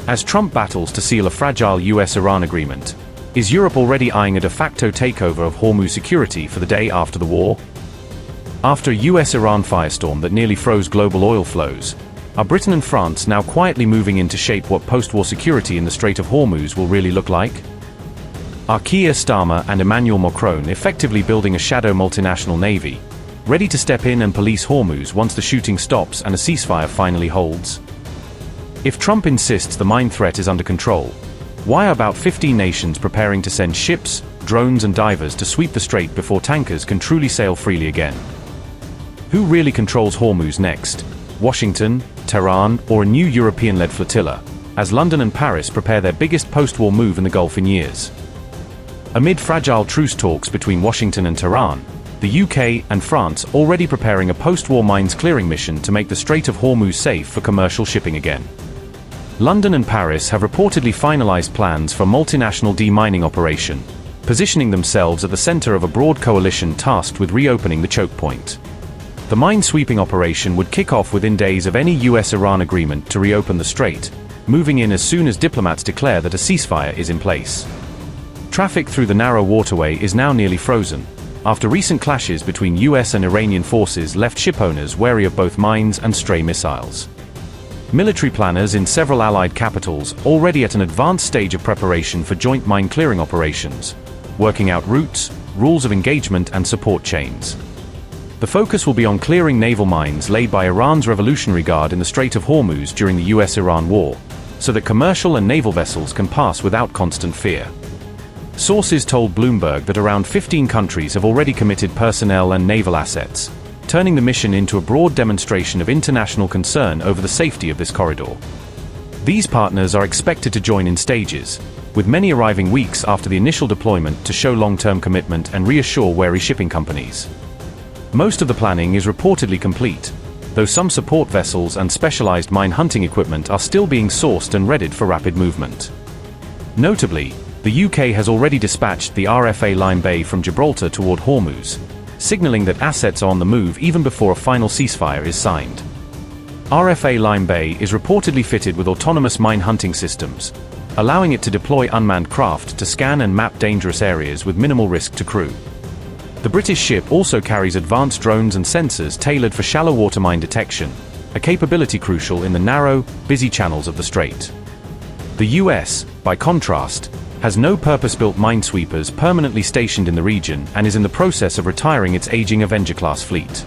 As Trump battles to seal a fragile US-Iran agreement, is Europe already eyeing a de facto takeover of Hormuz security for the day after the war? After a US-Iran firestorm that nearly froze global oil flows, are Britain and France now quietly moving in to shape what post-war security in the Strait of Hormuz will really look like? Are Keir Starmer and Emmanuel Macron effectively building a shadow multinational navy, ready to step in and police Hormuz once the shooting stops and a ceasefire finally holds? If Trump insists the mine threat is under control, why are about 15 nations preparing to send ships, drones and divers to sweep the strait before tankers can truly sail freely again? Who really controls Hormuz next? Washington, Tehran, or a new European-led flotilla, as London and Paris prepare their biggest post-war move in the Gulf in years? Amid fragile truce talks between Washington and Tehran, the UK and France already preparing a post-war mines clearing mission to make the Strait of Hormuz safe for commercial shipping again. London and Paris have reportedly finalized plans for a multinational demining operation, positioning themselves at the center of a broad coalition tasked with reopening the choke point. The mine-sweeping operation would kick off within days of any US-Iran agreement to reopen the strait, moving in as soon as diplomats declare that a ceasefire is in place. Traffic through the narrow waterway is now nearly frozen, after recent clashes between US and Iranian forces left shipowners wary of both mines and stray missiles. Military planners in several allied capitals already at an advanced stage of preparation for joint mine-clearing operations, working out routes, rules of engagement and support chains. The focus will be on clearing naval mines laid by Iran's Revolutionary Guard in the Strait of Hormuz during the US-Iran war, so that commercial and naval vessels can pass without constant fear. Sources told Bloomberg that around 15 countries have already committed personnel and naval assets, turning the mission into a broad demonstration of international concern over the safety of this corridor. These partners are expected to join in stages, with many arriving weeks after the initial deployment to show long-term commitment and reassure wary shipping companies. Most of the planning is reportedly complete, though some support vessels and specialized mine hunting equipment are still being sourced and readied for rapid movement. Notably, the UK has already dispatched the RFA Lime Bay from Gibraltar toward Hormuz, signaling that assets are on the move even before a final ceasefire is signed. RFA Lime Bay is reportedly fitted with autonomous mine hunting systems, allowing it to deploy unmanned craft to scan and map dangerous areas with minimal risk to crew. The British ship also carries advanced drones and sensors tailored for shallow water mine detection, a capability crucial in the narrow, busy channels of the strait. The US, by contrast, has no purpose-built minesweepers permanently stationed in the region and is in the process of retiring its aging Avenger-class fleet.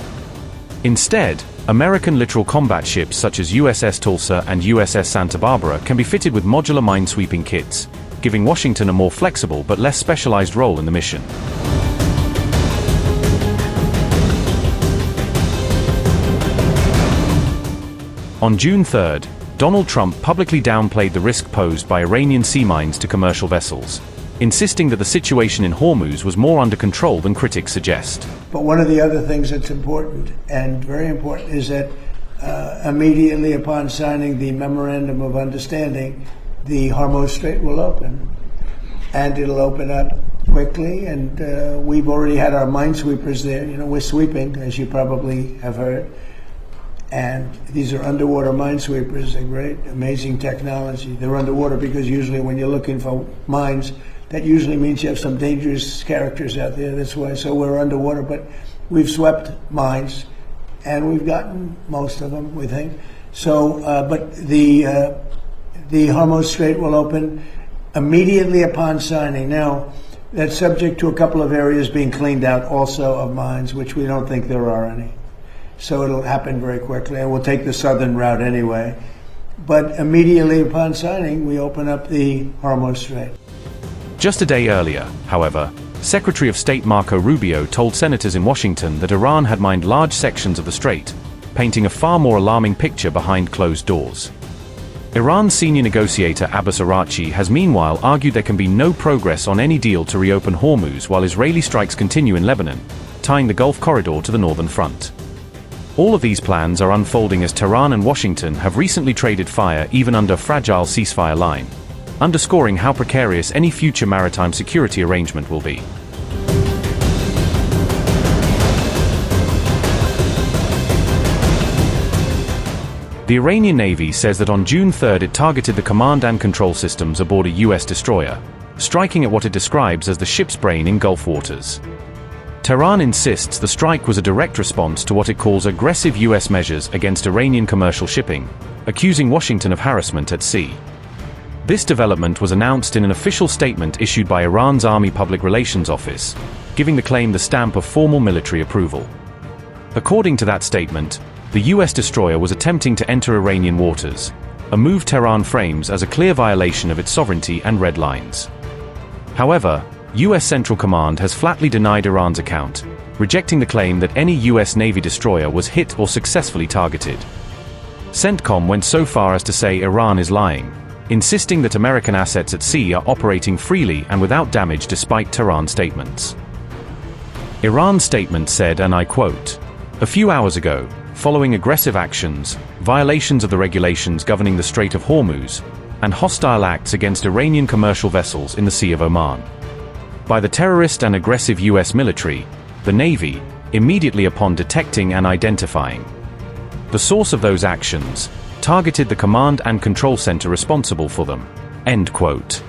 Instead, American littoral combat ships such as USS Tulsa and USS Santa Barbara can be fitted with modular minesweeping kits, giving Washington a more flexible but less specialized role in the mission. On June 3rd, Donald Trump publicly downplayed the risk posed by Iranian sea mines to commercial vessels, insisting that the situation in Hormuz was more under control than critics suggest. But one of the other things that's important, and very important, is that immediately upon signing the Memorandum of Understanding, the Hormuz Strait will open. And it'll open up quickly, and we've already had our minesweepers there. You know, we're sweeping, as you probably have heard. And these are underwater minesweepers. They're great, amazing technology. They're underwater because usually when you're looking for mines, that usually means you have some dangerous characters out there. That's why. So we're underwater, but we've swept mines, and we've gotten most of them, we think. So, but the Hormuz Strait will open immediately upon signing. Now, that's subject to a couple of areas being cleaned out also of mines, which we don't think there are any. So it'll happen very quickly, and we'll take the southern route anyway. But immediately upon signing, we open up the Hormuz Strait. Just a day earlier, however, Secretary of State Marco Rubio told senators in Washington that Iran had mined large sections of the strait, painting a far more alarming picture behind closed doors. Iran's senior negotiator Abbas Araghchi has meanwhile argued there can be no progress on any deal to reopen Hormuz while Israeli strikes continue in Lebanon, tying the Gulf corridor to the northern front. All of these plans are unfolding as Tehran and Washington have recently traded fire even under a fragile ceasefire line, underscoring how precarious any future maritime security arrangement will be. The Iranian Navy says that on June 3 it targeted the command and control systems aboard a US destroyer, striking at what it describes as the ship's brain in Gulf waters. Tehran insists the strike was a direct response to what it calls aggressive US measures against Iranian commercial shipping, accusing Washington of harassment at sea. This development was announced in an official statement issued by Iran's Army Public Relations Office, giving the claim the stamp of formal military approval. According to that statement, the US destroyer was attempting to enter Iranian waters, a move Tehran frames as a clear violation of its sovereignty and red lines. However, US Central Command has flatly denied Iran's account, rejecting the claim that any US Navy destroyer was hit or successfully targeted. CENTCOM went so far as to say Iran is lying, insisting that American assets at sea are operating freely and without damage despite Tehran statements. Iran's statement said, and I quote, "A few hours ago, following aggressive actions, violations of the regulations governing the Strait of Hormuz, and hostile acts against Iranian commercial vessels in the Sea of Oman, by the terrorist and aggressive US military, the Navy, immediately upon detecting and identifying the source of those actions, targeted the command and control center responsible for them." End quote.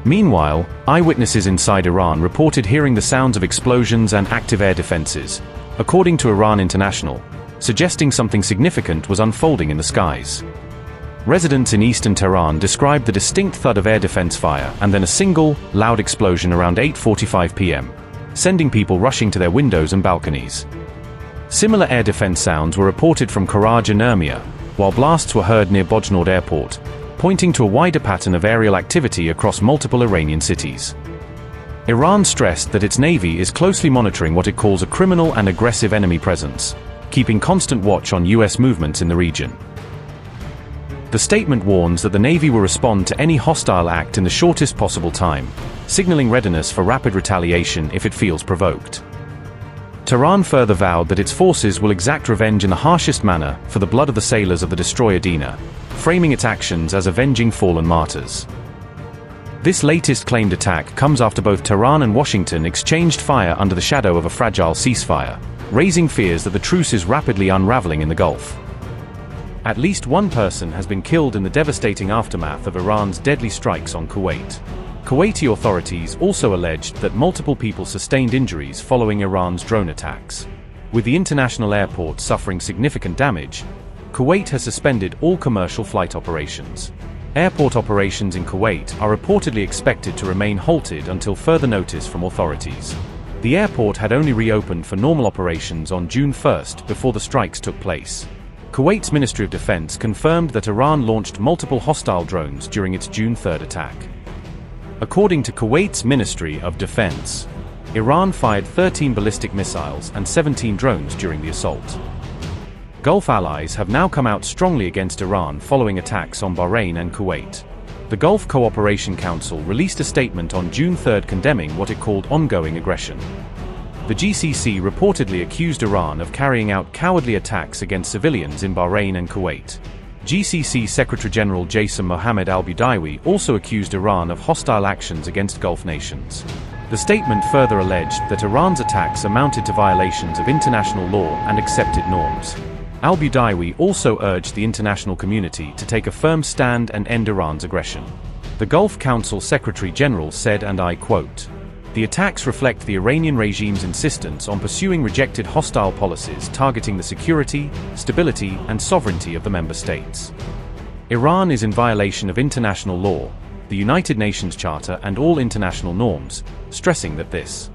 Meanwhile, eyewitnesses inside Iran reported hearing the sounds of explosions and active air defenses, according to Iran International, suggesting something significant was unfolding in the skies. Residents in eastern Tehran described the distinct thud of air defense fire and then a single, loud explosion around 8:45 p.m., sending people rushing to their windows and balconies. Similar air defense sounds were reported from Karaj and Urmia, while blasts were heard near Bojnord Airport, pointing to a wider pattern of aerial activity across multiple Iranian cities. Iran stressed that its navy is closely monitoring what it calls a criminal and aggressive enemy presence, keeping constant watch on US movements in the region. The statement warns that the Navy will respond to any hostile act in the shortest possible time, signaling readiness for rapid retaliation if it feels provoked. Tehran further vowed that its forces will exact revenge in the harshest manner for the blood of the sailors of the destroyer Dina, framing its actions as avenging fallen martyrs. This latest claimed attack comes after both Tehran and Washington exchanged fire under the shadow of a fragile ceasefire, raising fears that the truce is rapidly unraveling in the Gulf. At least one person has been killed in the devastating aftermath of Iran's deadly strikes on Kuwait. Kuwaiti authorities also alleged that multiple people sustained injuries following Iran's drone attacks. With the international airport suffering significant damage, Kuwait has suspended all commercial flight operations. Airport operations in Kuwait are reportedly expected to remain halted until further notice from authorities. The airport had only reopened for normal operations on June 1 before the strikes took place. Kuwait's Ministry of Defense confirmed that Iran launched multiple hostile drones during its June 3 attack. According to Kuwait's Ministry of Defense, Iran fired 13 ballistic missiles and 17 drones during the assault. Gulf allies have now come out strongly against Iran following attacks on Bahrain and Kuwait. The Gulf Cooperation Council released a statement on June 3 condemning what it called ongoing aggression. The GCC reportedly accused Iran of carrying out cowardly attacks against civilians in Bahrain and Kuwait. GCC Secretary-General Jassim Mohammed al-Budaiwi also accused Iran of hostile actions against Gulf nations. The statement further alleged that Iran's attacks amounted to violations of international law and accepted norms. Al-Budaiwi also urged the international community to take a firm stand and end Iran's aggression. The Gulf Council Secretary-General said, and I quote, "The attacks reflect the Iranian regime's insistence on pursuing rejected hostile policies targeting the security, stability, and sovereignty of the member states. Iran is in violation of international law, the United Nations Charter, and all international norms, stressing that this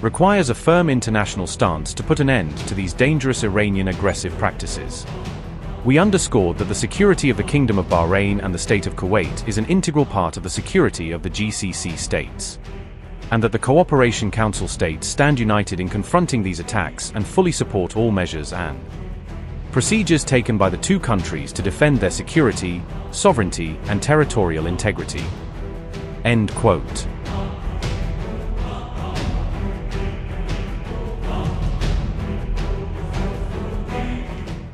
requires a firm international stance to put an end to these dangerous Iranian aggressive practices. We underscored that the security of the Kingdom of Bahrain and the State of Kuwait is an integral part of the security of the GCC states, and that the Cooperation Council states stand united in confronting these attacks and fully support all measures and procedures taken by the two countries to defend their security, sovereignty, and territorial integrity." End quote.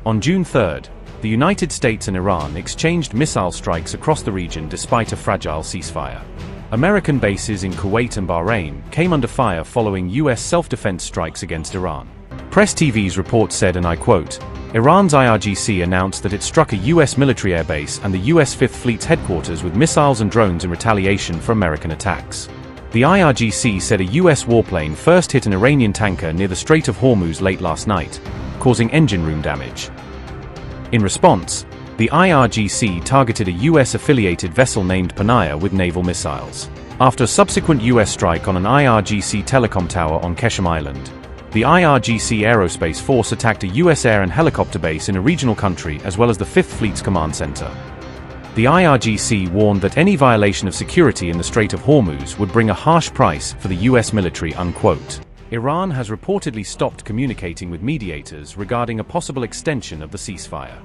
On June 3, the United States and Iran exchanged missile strikes across the region despite a fragile ceasefire. American bases in Kuwait and Bahrain came under fire following U.S. self-defense strikes against Iran. Press TV's report said, and I quote, Iran's IRGC announced that it struck a U.S. military airbase and the U.S. Fifth Fleet's headquarters with missiles and drones in retaliation for American attacks. The IRGC said a U.S. warplane first hit an Iranian tanker near the Strait of Hormuz late last night, causing engine room damage. In response, the IRGC targeted a U.S.-affiliated vessel named Panaya with naval missiles. After a subsequent U.S. strike on an IRGC telecom tower on Keshem Island, the IRGC Aerospace Force attacked a U.S. air and helicopter base in a regional country as well as the Fifth Fleet's command center. The IRGC warned that any violation of security in the Strait of Hormuz would bring a harsh price for the U.S. military, unquote. Iran has reportedly stopped communicating with mediators regarding a possible extension of the ceasefire.